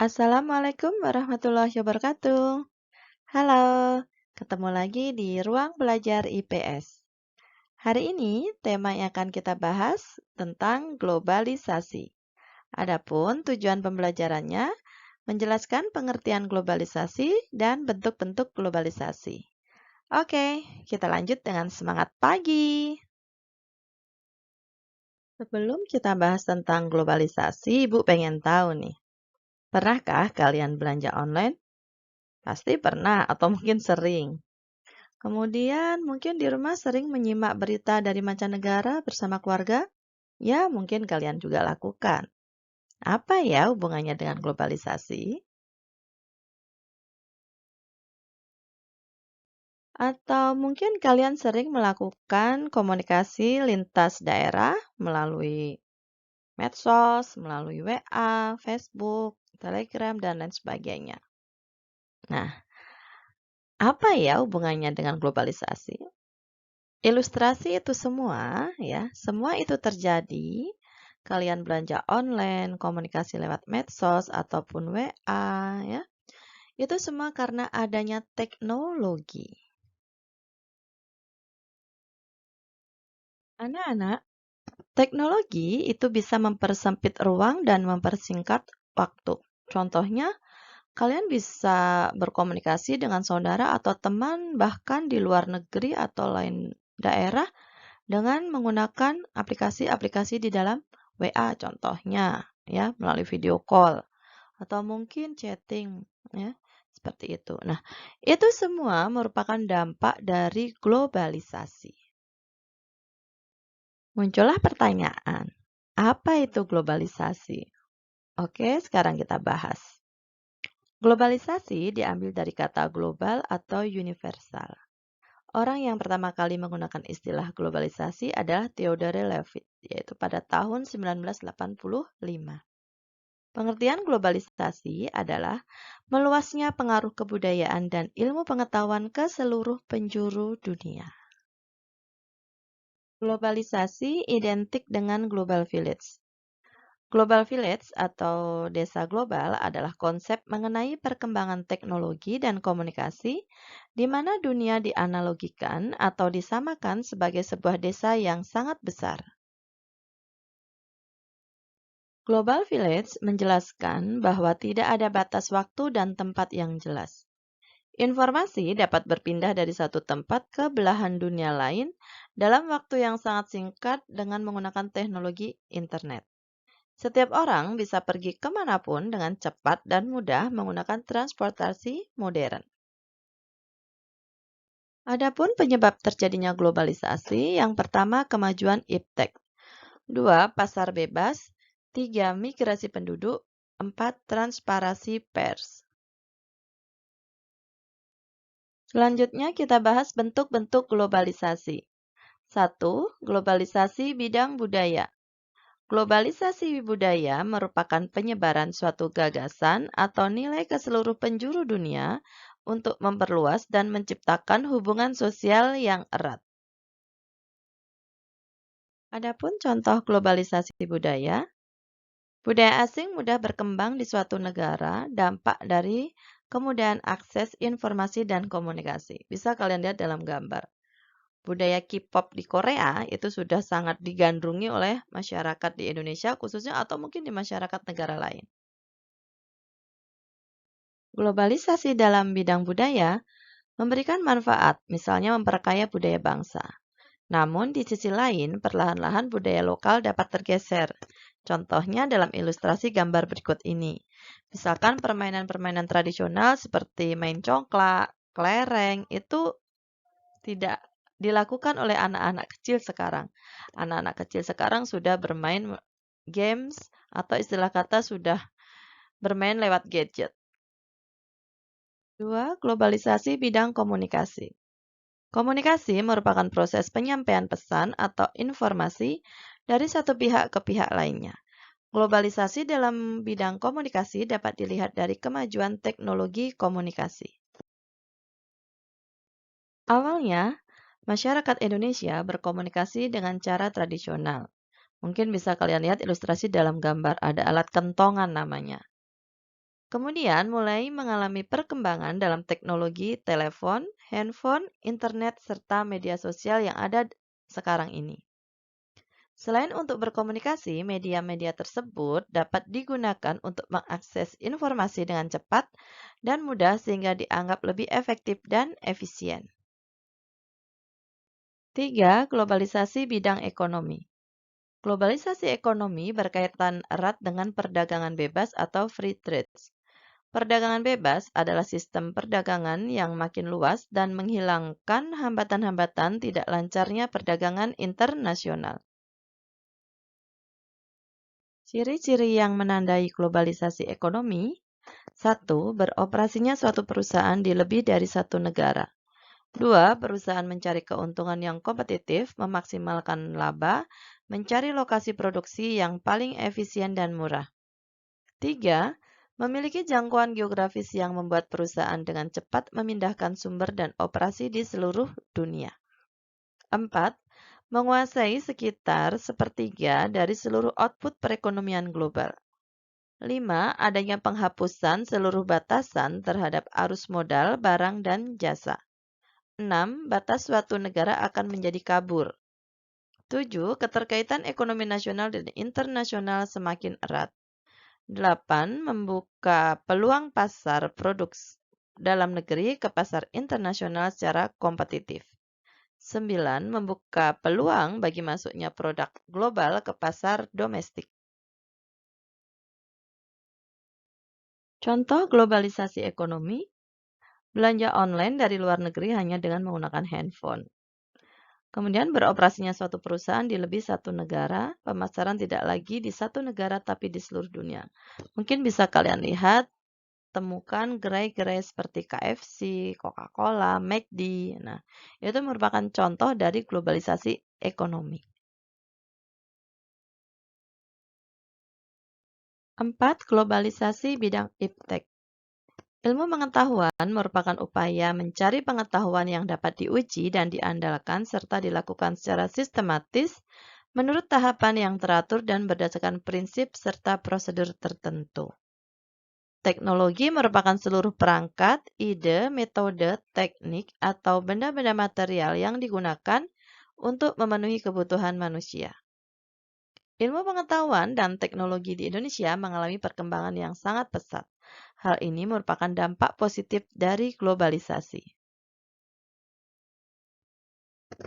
Assalamualaikum warahmatullahi wabarakatuh. Halo, ketemu lagi di Ruang Belajar IPS. Hari ini tema yang akan kita bahas tentang globalisasi. Adapun tujuan pembelajarannya menjelaskan pengertian globalisasi dan bentuk-bentuk globalisasi. Oke, kita lanjut dengan semangat pagi. Sebelum kita bahas tentang globalisasi, Ibu pengen tahu nih, pernahkah kalian belanja online? Pasti pernah atau mungkin sering. Kemudian mungkin di rumah sering menyimak berita dari mancanegara bersama keluarga? Ya, mungkin kalian juga lakukan. Apa ya hubungannya dengan globalisasi? Atau mungkin kalian sering melakukan komunikasi lintas daerah melalui medsos, melalui WA, Facebook, Telegram, dan lain sebagainya. Nah, apa ya hubungannya dengan globalisasi? Ilustrasi itu semua, ya, semua itu terjadi. Kalian belanja online, komunikasi lewat medsos ataupun WA, ya. Itu semua karena adanya teknologi. Anak-anak, teknologi itu bisa mempersempit ruang dan mempersingkat waktu. Contohnya, kalian bisa berkomunikasi dengan saudara atau teman bahkan di luar negeri atau lain daerah dengan menggunakan aplikasi-aplikasi di dalam WA contohnya ya, melalui video call atau mungkin chatting ya, seperti itu. Nah, itu semua merupakan dampak dari globalisasi. Muncullah pertanyaan, apa itu globalisasi? Oke, sekarang kita bahas. Globalisasi diambil dari kata global atau universal. Orang yang pertama kali menggunakan istilah globalisasi adalah Theodore Levitt, yaitu pada tahun 1985. Pengertian globalisasi adalah meluasnya pengaruh kebudayaan dan ilmu pengetahuan ke seluruh penjuru dunia. Globalisasi identik dengan Global Village. Global Village atau desa global adalah konsep mengenai perkembangan teknologi dan komunikasi di mana dunia dianalogikan atau disamakan sebagai sebuah desa yang sangat besar. Global Village menjelaskan bahwa tidak ada batas waktu dan tempat yang jelas. Informasi dapat berpindah dari satu tempat ke belahan dunia lain dalam waktu yang sangat singkat dengan menggunakan teknologi internet. Setiap orang bisa pergi kemanapun dengan cepat dan mudah menggunakan transportasi modern. Adapun penyebab terjadinya globalisasi, yang pertama kemajuan iptek, 2 pasar bebas, 3 migrasi penduduk, 4 transparansi pers. Selanjutnya kita bahas bentuk-bentuk globalisasi. 1. Globalisasi bidang budaya. Globalisasi budaya merupakan penyebaran suatu gagasan atau nilai ke seluruh penjuru dunia untuk memperluas dan menciptakan hubungan sosial yang erat. Adapun contoh globalisasi budaya, budaya asing mudah berkembang di suatu negara, dampak dari kemudahan akses informasi dan komunikasi. Bisa kalian lihat dalam gambar. Budaya K-pop di Korea itu sudah sangat digandrungi oleh masyarakat di Indonesia khususnya atau mungkin di masyarakat negara lain. Globalisasi dalam bidang budaya memberikan manfaat, misalnya memperkaya budaya bangsa. Namun di sisi lain, perlahan-lahan budaya lokal dapat tergeser. Contohnya dalam ilustrasi gambar berikut ini. Misalkan permainan-permainan tradisional seperti main congklak, kelereng, itu tidak dilakukan oleh anak-anak kecil sekarang. Anak-anak kecil sekarang sudah bermain games atau istilah kata sudah bermain lewat gadget. 2. Globalisasi bidang komunikasi. Komunikasi merupakan proses penyampaian pesan atau informasi dari satu pihak ke pihak lainnya. Globalisasi dalam bidang komunikasi dapat dilihat dari kemajuan teknologi komunikasi. Awalnya, masyarakat Indonesia berkomunikasi dengan cara tradisional. Mungkin bisa kalian lihat ilustrasi dalam gambar, ada alat kentongan namanya. Kemudian mulai mengalami perkembangan dalam teknologi telepon, handphone, internet, serta media sosial yang ada sekarang ini. Selain untuk berkomunikasi, media-media tersebut dapat digunakan untuk mengakses informasi dengan cepat dan mudah sehingga dianggap lebih efektif dan efisien. 3. Globalisasi bidang ekonomi. Globalisasi ekonomi berkaitan erat dengan perdagangan bebas atau free trade. Perdagangan bebas adalah sistem perdagangan yang makin luas dan menghilangkan hambatan-hambatan tidak lancarnya perdagangan internasional. Ciri-ciri yang menandai globalisasi ekonomi: 1. Beroperasinya suatu perusahaan di lebih dari satu negara. 2. Perusahaan mencari keuntungan yang kompetitif, memaksimalkan laba, mencari lokasi produksi yang paling efisien dan murah. 3. Memiliki jangkauan geografis yang membuat perusahaan dengan cepat memindahkan sumber dan operasi di seluruh dunia. 4. Menguasai sekitar sepertiga dari seluruh output perekonomian global. 5. Adanya penghapusan seluruh batasan terhadap arus modal, barang, dan jasa. 6. Batas suatu negara akan menjadi kabur. 7. Keterkaitan ekonomi nasional dan internasional semakin erat. 8. Membuka peluang pasar produk dalam negeri ke pasar internasional secara kompetitif. 9. Membuka peluang bagi masuknya produk global ke pasar domestik. Contoh globalisasi ekonomi: belanja online dari luar negeri hanya dengan menggunakan handphone. Kemudian beroperasinya suatu perusahaan di lebih satu negara, pemasaran tidak lagi di satu negara tapi di seluruh dunia. Mungkin bisa kalian lihat, temukan gerai-gerai seperti KFC, Coca-Cola, McD. Nah, itu merupakan contoh dari globalisasi ekonomi. 4. Globalisasi bidang iptek. Ilmu pengetahuan merupakan upaya mencari pengetahuan yang dapat diuji dan diandalkan serta dilakukan secara sistematis menurut tahapan yang teratur dan berdasarkan prinsip serta prosedur tertentu. Teknologi merupakan seluruh perangkat, ide, metode, teknik, atau benda-benda material yang digunakan untuk memenuhi kebutuhan manusia. Ilmu pengetahuan dan teknologi di Indonesia mengalami perkembangan yang sangat pesat. Hal ini merupakan dampak positif dari globalisasi.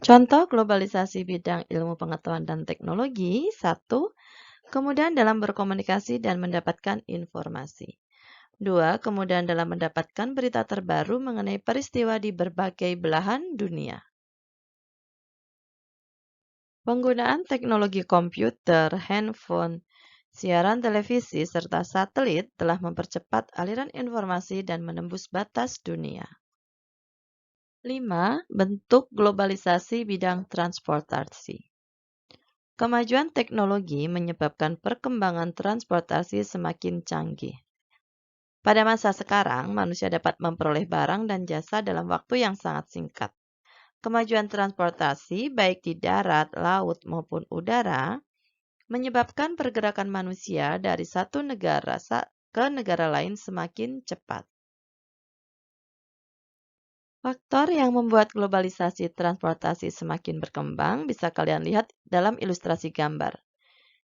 Contoh globalisasi bidang ilmu pengetahuan dan teknologi: 1. Kemudahan dalam berkomunikasi dan mendapatkan informasi. 2. Kemudahan dalam mendapatkan berita terbaru mengenai peristiwa di berbagai belahan dunia. Penggunaan teknologi komputer, handphone, siaran televisi, serta satelit telah mempercepat aliran informasi dan menembus batas dunia. 5. Bentuk globalisasi bidang transportasi. Kemajuan teknologi menyebabkan perkembangan transportasi semakin canggih. Pada masa sekarang, manusia dapat memperoleh barang dan jasa dalam waktu yang sangat singkat. Kemajuan transportasi, baik di darat, laut, maupun udara, menyebabkan pergerakan manusia dari satu negara ke negara lain semakin cepat. Faktor yang membuat globalisasi transportasi semakin berkembang bisa kalian lihat dalam ilustrasi gambar.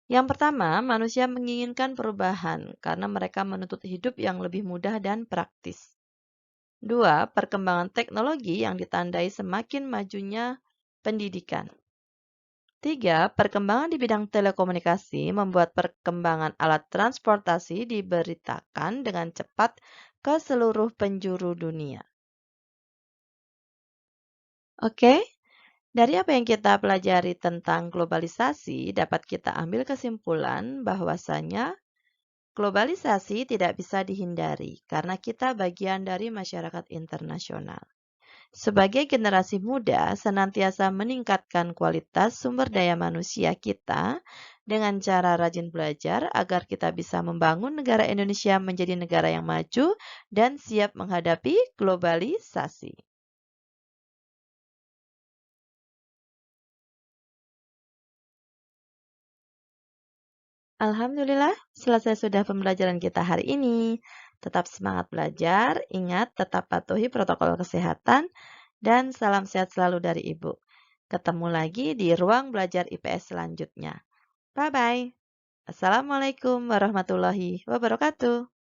Yang pertama, manusia menginginkan perubahan karena mereka menuntut hidup yang lebih mudah dan praktis. 2. Perkembangan teknologi yang ditandai semakin majunya pendidikan. 3. Perkembangan di bidang telekomunikasi membuat perkembangan alat transportasi diberitakan dengan cepat ke seluruh penjuru dunia. Oke, dari apa yang kita pelajari tentang globalisasi, dapat kita ambil kesimpulan bahwasanya globalisasi tidak bisa dihindari karena kita bagian dari masyarakat internasional. Sebagai generasi muda, senantiasa meningkatkan kualitas sumber daya manusia kita dengan cara rajin belajar agar kita bisa membangun negara Indonesia menjadi negara yang maju dan siap menghadapi globalisasi. Alhamdulillah, selesai sudah pembelajaran kita hari ini. Tetap semangat belajar, ingat tetap patuhi protokol kesehatan, dan salam sehat selalu dari Ibu. Ketemu lagi di ruang belajar IPS selanjutnya. Bye-bye. Assalamualaikum warahmatullahi wabarakatuh.